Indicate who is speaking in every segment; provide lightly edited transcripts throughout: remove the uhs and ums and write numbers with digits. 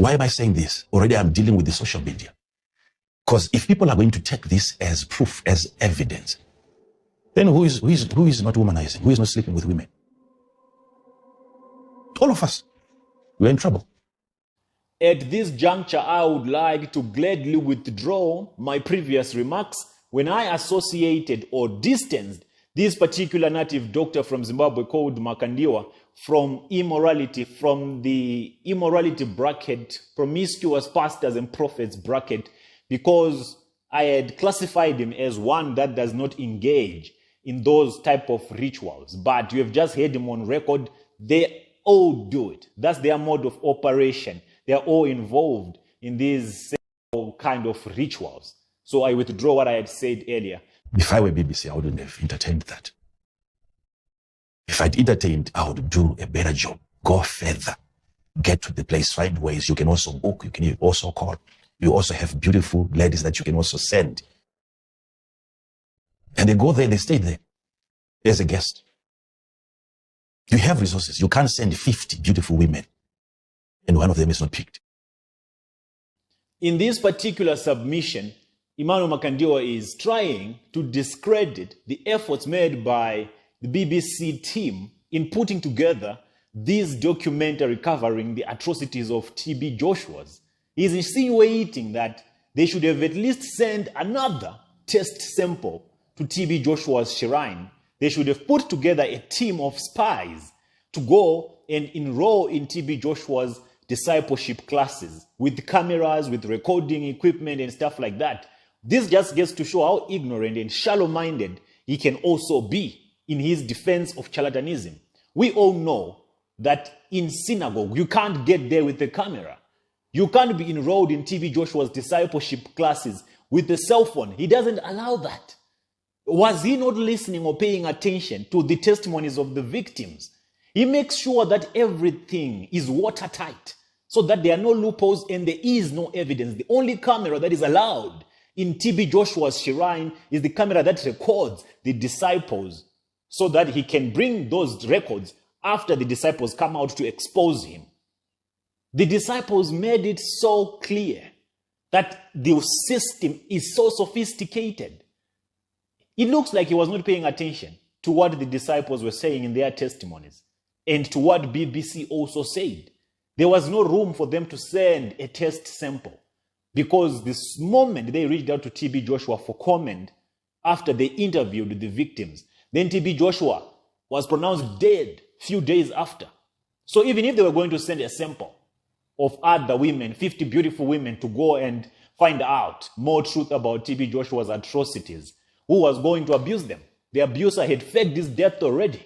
Speaker 1: Why am I saying this? Already I'm dealing with the social media. Because if people are going to take this as proof, as evidence, then who is not womanizing? Who is not sleeping with women? All of us. We're in trouble.
Speaker 2: At this juncture, I would like to gladly withdraw my previous remarks when I associated or distanced this particular native doctor from Zimbabwe called Makandiwa from immorality, from the immorality bracket, promiscuous pastors and prophets bracket, because I had classified him as one that does not engage in those type of rituals. But you have just heard him on record. They all do it. That's their mode of operation. They are all involved in these kind of rituals. So I withdraw what I had said earlier.
Speaker 1: If I were BBC, I wouldn't have entertained that. If I'd entertained, I would do a better job. Go further. Get to the place. Find ways. You can also book. You can also call. You also have beautiful ladies that you can also send. And they go there, they stay there as a guest. You have resources. You can't send 50 beautiful women and one of them is not picked.
Speaker 2: In this particular submission, Emmanuel Makandiwa is trying to discredit the efforts made by the BBC team in putting together this documentary covering the atrocities of TB Joshua's. He is insinuating that they should have at least sent another test sample to TB Joshua's shrine. They should have put together a team of spies to go and enroll in TB Joshua's discipleship classes with cameras, with recording equipment and stuff like that. This just gets to show how ignorant and shallow-minded he can also be in his defense of charlatanism. We all know that in synagogue, you can't get there with a camera. You can't be enrolled in TB Joshua's discipleship classes with a cell phone. He doesn't allow that. Was he not listening or paying attention to the testimonies of the victims? He makes sure that everything is watertight so that there are no loopholes and there is no evidence. The only camera that is allowed in TB Joshua's shrine is the camera that records the disciples so that he can bring those records after the disciples come out to expose him. The disciples made it so clear that the system is so sophisticated. It looks like he was not paying attention to what the disciples were saying in their testimonies and to what BBC also said. There was no room for them to send a test sample because this moment they reached out to TB Joshua for comment after they interviewed the victims, then TB Joshua was pronounced dead a few days after. So even if they were going to send a sample of other women, 50 beautiful women, to go and find out more truth about TB Joshua's atrocities, who was going to abuse them? The abuser had faked his death already.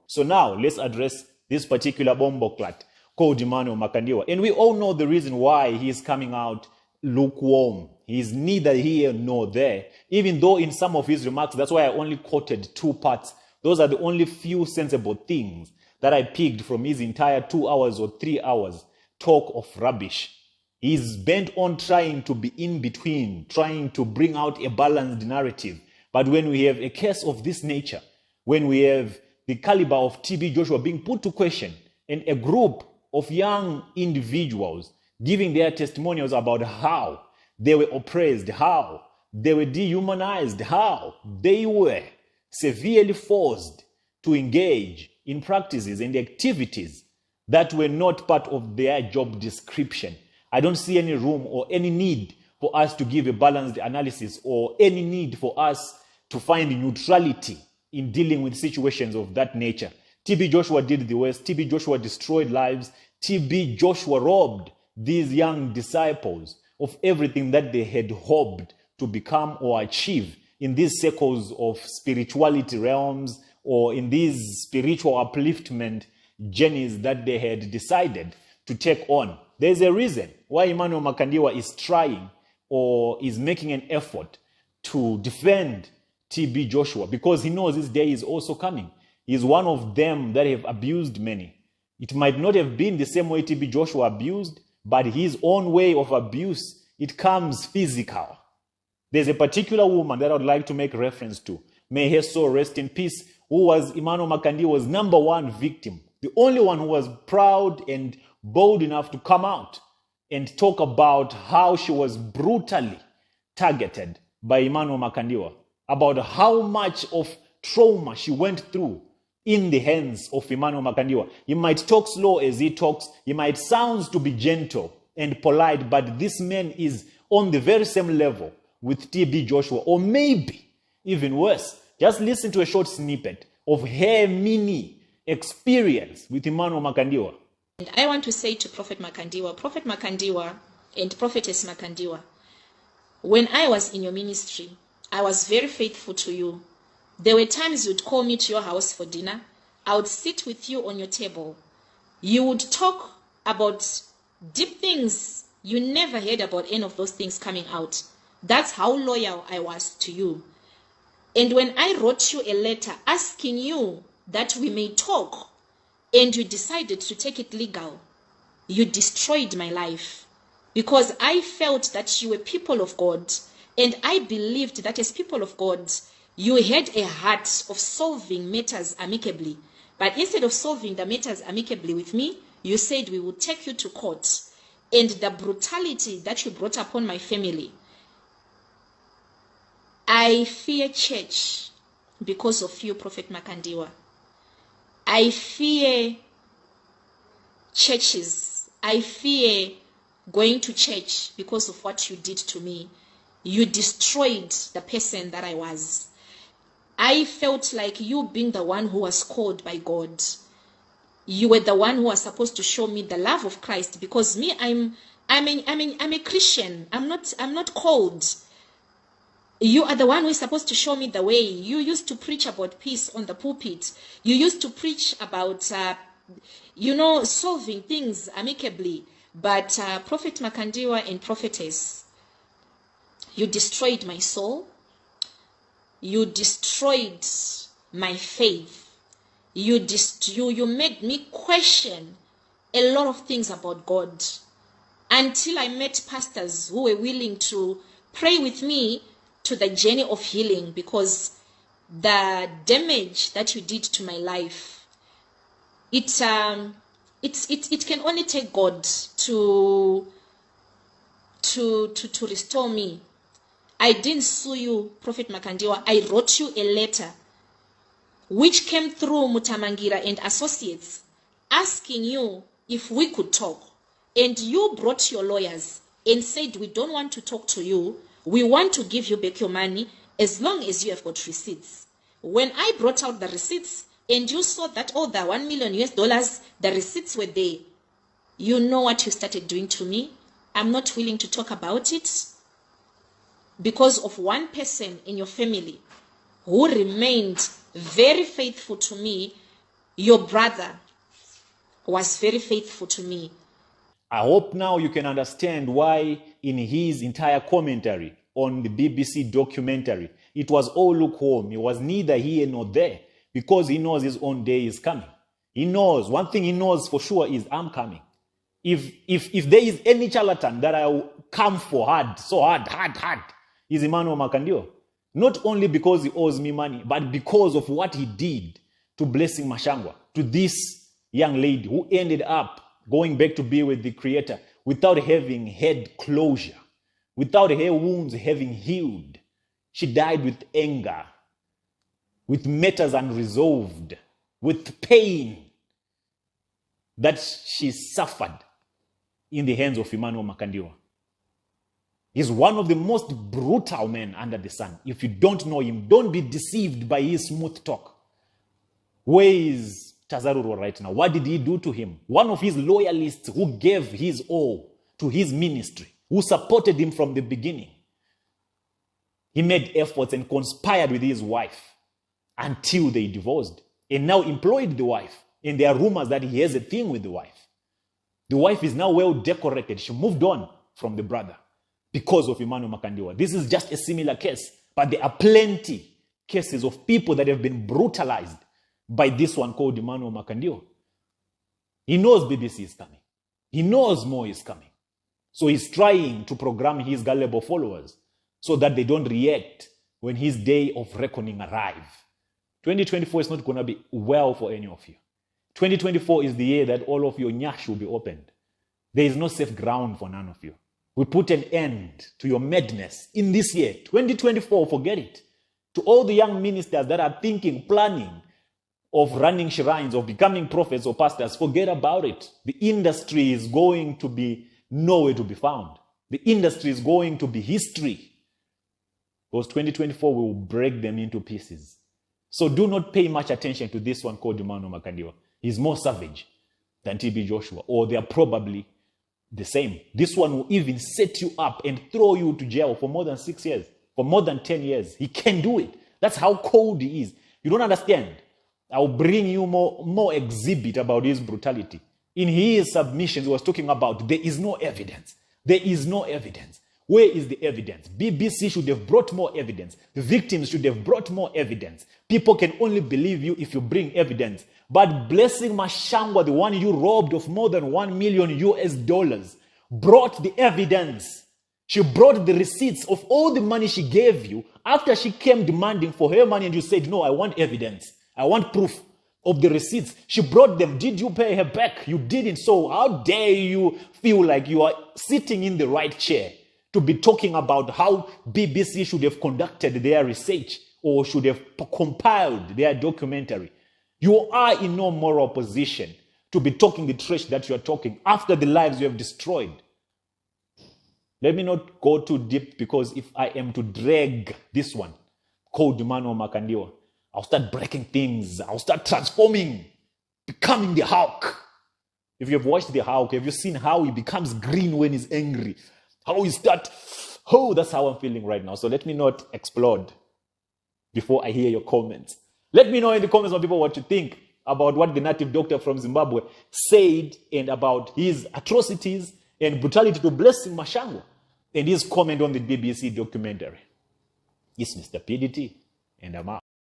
Speaker 2: So now let's address this particular bomboclat called Emmanuel Makandiwa. And we all know the reason why he is coming out lukewarm. He is neither here nor there. Even though in some of his remarks, that's why I only quoted 2 parts. Those are the only few sensible things that I picked from his entire 2 hours or 3 hours talk of rubbish. He's bent on trying to be in between, trying to bring out a balanced narrative. But when we have a case of this nature, when we have the caliber of TB Joshua being put to question and a group of young individuals giving their testimonials about how they were oppressed, how they were dehumanized, how they were severely forced to engage in practices and activities that were not part of their job description, I don't see any room or any need for us to give a balanced analysis or any need for us to find neutrality in dealing with situations of that nature. TB Joshua did the worst. TB Joshua destroyed lives. TB Joshua robbed these young disciples of everything that they had hoped to become or achieve in these circles of spirituality realms or in these spiritual upliftment journeys that they had decided to take on. There's a reason why Emmanuel Makandiwa is trying or is making an effort to defend TB Joshua, because he knows this day is also coming. He is one of them that have abused many. It might not have been the same way TB Joshua abused, but his own way of abuse, it comes physical. There's a particular woman that I would like to make reference to. May her soul rest in peace, who was Emmanuel Makandiwa's #1 victim. The only one who was proud and bold enough to come out and talk about how she was brutally targeted by Emmanuel Makandiwa, about how much of trauma she went through in the hands of Emmanuel Makandiwa. He might talk slow as he talks. He might sound to be gentle and polite, but this man is on the very same level with TB Joshua, or maybe even worse. Just listen to a short snippet of her mini experience with Emmanuel Makandiwa.
Speaker 3: And I want to say to Prophet Makandiwa and Prophetess Makandiwa, when I was in your ministry, I was very faithful to you. There were times you'd call me to your house for dinner. I would sit with you on your table. You would talk about deep things. You never heard about any of those things coming out. That's how loyal I was to you. And when I wrote you a letter asking you that we may talk, and you decided to take it legal, you destroyed my life. Because I felt that you were people of God, and I believed that as people of God, you had a heart of solving matters amicably. But instead of solving the matters amicably with me, you said we would take you to court. And the brutality that you brought upon my family, I fear church because of you, Prophet Makandiwa. I fear churches. I fear going to church because of what you did to me. You destroyed the person that I was. I felt like you being the one who was called by God. You were the one who was supposed to show me the love of Christ, because me, I'm a Christian. I'm not called. You are the one who is supposed to show me the way. You used to preach about peace on the pulpit. You used to preach about, solving things amicably. But Prophet Makandiwa and Prophetess, you destroyed my soul. You destroyed my faith. You made me question a lot of things about God. Until I met pastors who were willing to pray with me to the journey of healing, because the damage that you did to my life, it can only take God to restore me. I didn't sue you, Prophet Makandiwa. I wrote you a letter which came through Mutamangira and Associates asking you if we could talk. And you brought your lawyers and said, we don't want to talk to you. We want to give you back your money as long as you have got receipts. When I brought out the receipts and you saw that all the $1 million, the receipts were there, you know what you started doing to me? I'm not willing to talk about it because of one person in your family who remained very faithful to me. Your brother was very faithful to me.
Speaker 2: I hope now you can understand why in his entire commentary on the BBC documentary, it was all lukewarm. It was neither here nor there, because he knows his own day is coming. He knows, one thing he knows for sure is, I'm coming. If there is any charlatan that I will come for hard, is Emmanuel Makandiwa. Not only because he owes me money, but because of what he did to Blessing Mashangwa, to this young lady who ended up going back to be with the Creator without having had closure, without her wounds having healed. She died with anger, with matters unresolved, with pain that she suffered in the hands of Emmanuel Makandiwa. He's one of the most brutal men under the sun. If you don't know him, don't be deceived by his smooth talk. Where is Tazaruro right now? What did he do to him? One of his loyalists who gave his all to his ministry, who supported him from the beginning. He made efforts and conspired with his wife until they divorced, and now employed the wife. And there are rumors that he has a thing with the wife. The wife is now well decorated. She moved on from the brother because of Emmanuel Makandiwa. This is just a similar case, but there are plenty cases of people that have been brutalized by this one called Emmanuel Makandiwa. He knows BBC is coming. He knows more is coming. So he's trying to program his gullible followers so that they don't react when his day of reckoning arrives. 2024 is not going to be well for any of you. 2024 is the year that all of your nyash will be opened. There is no safe ground for none of you. We put an end to your madness in this year. 2024, forget it. To all the young ministers that are thinking, planning of running shrines, of becoming prophets or pastors, forget about it. The industry is going to be nowhere to be found. The industry is going to be history. Because 2024 will break them into pieces. So do not pay much attention to this one called Emmanuel Makandiwa. He's more savage than TB Joshua, or they are probably the same. This one will even set you up and throw you to jail for more than 6 years, for more than 10 years. He can do it. That's how cold he is. You don't understand. I'll bring you more exhibit about his brutality. In his submissions, he was talking about there is no evidence. There is no evidence. Where is the evidence? BBC should have brought more evidence. The victims should have brought more evidence. People can only believe you if you bring evidence. But Blessing Mashangwa, the one you robbed of more than $1 million, brought the evidence. She brought the receipts of all the money she gave you after she came demanding for her money and you said, no, I want evidence. I want proof of the receipts. She brought them. Did you pay her back? You didn't. So how dare you feel like you are sitting in the right chair to be talking about how BBC should have conducted their research or should have compiled their documentary? You are in no moral position to be talking the trash that you are talking after the lives you have destroyed. Let me not go too deep, because if I am to drag this one called Emmanuel Makandiwa, I'll start breaking things. I'll start transforming, becoming the Hulk. If you have watched the Hulk, have you seen how he becomes green when he's angry? How he that's how I'm feeling right now. So let me not explode before I hear your comments. Let me know in the comments, my people, what you think about what the native doctor from Zimbabwe said and about his atrocities and brutality to Blessing Mashangwa and his comment on the BBC documentary. It's Mr. PDT, and I'm out.